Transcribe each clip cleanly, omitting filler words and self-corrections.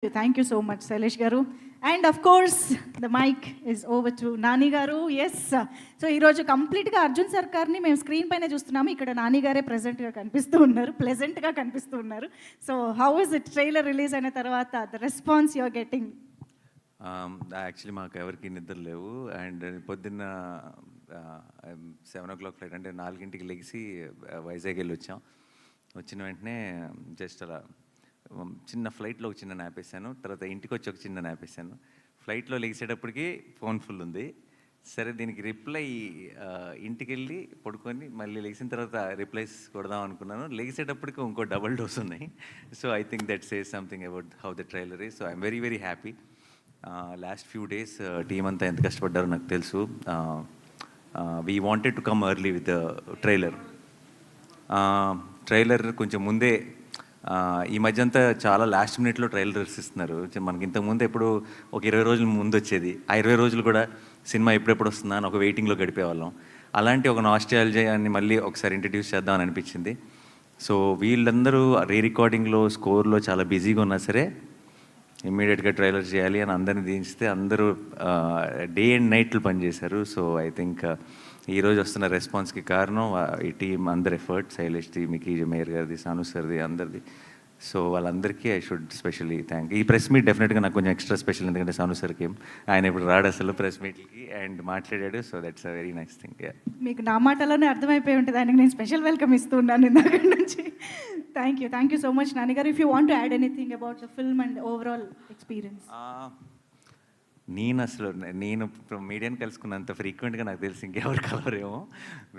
Thank you so much, Sailesh Garu. And of course, the mic is over to Nani Garu. Yes, so ఈ రోజు కంప్లీట్గా అర్జున్ సర్కార్ని మేము screen పైన చూస్తున్నాము. ఇక్కడ నాని గారే ప్రెజెంట్గా కనిపిస్తూ ఉన్నారు, ప్లెజెంట్గా కనిపిస్తూ ఉన్నారు. So how is it trailer release అయిన తర్వాత the response you are getting? Actually మాకు ఎవరికి నిద్ర లేవు. అండ్ పొద్దున్న 7 o'clock ఫ్లైట్, అంటే 4 లెగిసి వైజాగ్ వెళ్ళి వచ్చాం. వచ్చిన వెంటనే జస్ట్ అలా చిన్న ఫ్లైట్లో ఒక చిన్న నాప్ వేసాను. తర్వాత ఇంటికి వచ్చి ఒక చిన్న నాప్ వేసాను. ఫ్లైట్లో లెగిసేటప్పటికి ఫోన్ ఫుల్ ఉంది. సరే దీనికి రిప్లై ఇంటికి వెళ్ళి పడుకొని మళ్ళీ లెగిసిన తర్వాత రిప్లైస్ కొడదాం అనుకున్నాను. లెగిసేటప్పటికి ఇంకో డబుల్ డోస్ ఉన్నాయి. So I think that says something about how the trailer is. So I'm very very happy. Last few days team అంతా ఎంత కష్టపడ్డారో నాకు తెలుసు. We wanted to come early with trailer కొంచెం ముందే. ఈ మధ్య అంతా చాలా లాస్ట్ మినిట్లో ట్రైలర్స్ ఇస్తున్నారు. మనకి ఇంతకుముందు ఎప్పుడు ఒక 20 రోజుల ముందు వచ్చేది. ఆ 20 రోజులు కూడా సినిమా ఎప్పుడెప్పుడు వస్తుందా అని ఒక వెయిటింగ్లో గడిపేవాళ్ళం. అలాంటి ఒక నాస్టాల్జియాని మళ్ళీ ఒకసారి ఇంట్రడ్యూస్ చేద్దామని అనిపించింది. సో వీళ్ళందరూ రికార్డింగ్లో, స్కోర్లో చాలా బిజీగా ఉన్నా సరే ఇమ్మీడియట్గా ట్రైలర్ చేయాలి అని అందరిని దించితే అందరూ డే అండ్ నైట్లు పనిచేశారు. సో ఐ థింక్ ఈరోజు వస్తున్న రెస్పాన్స్కి కారణం ఈ టీం అందరి ఎఫర్ట్, శైలేష్ది, మికీ మేయర్ గారిది, సాను సార్ది, అందరిది. సో వాళ్ళందరికీ ఐ షుడ్ స్పెషల్లీ థ్యాంక్. ఈ ప్రెస్ మీట్ డెఫినెట్గా నాకు కొంచెం ఎక్స్ట్రా స్పెషల్, ఎందుకంటే సాను సార్కి ఆయన ఇప్పుడు రాడు అసలు ప్రెస్ మీట్కి, అండ్ మాట్లాడాడు. So that's a very nice thing. మీకు నా మాటలోనే అర్థమైపోయి ఉంటుంది, ఆయనకి నేను స్పెషల్ వెల్కమ్ ఇస్తున్నాను ఇందాక నుంచి. Thank you so much Nani గారు. If you want to add anything about the film and overall experience? నేను మీడియాని కలుసుకున్నంత ఫ్రీక్వెంట్గా నాకు తెలిసి ఇంకెవరు కలవరేమో,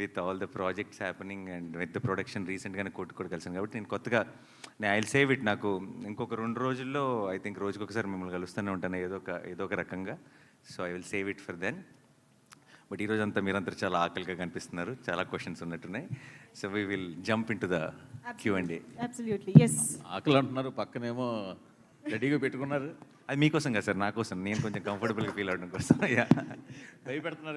with all the projects happening and with the production. రీసెంట్గానే కూడా కలిసాను కాబట్టి నేను కొత్తగా ఐ విల్ సేవ్ ఇట్. నాకు ఇంకొక 2 రోజుల్లో ఐ థింక్ రోజుకొకసారి మిమ్మల్ని కలుస్తూనే ఉంటాను ఏదో ఒక రకంగా. So I will save it for then. But ఈరోజు అంతా మీరంతా చాలా ఆకలిగా కనిపిస్తున్నారు, చాలా క్వశ్చన్స్ ఉన్నట్టున్నాయి. So we will jump in to the Q&A. Absolutely yes. ఆకలి అంటున్నారు, పక్కనేమో రెడీగా పెట్టుకున్నారు. అది మీకోసం కదా సార్, నా కోసం. నేను కొంచెం కంఫర్టబుల్గా ఫీల్ అవడం కోసం. భయపెడుతున్నారు.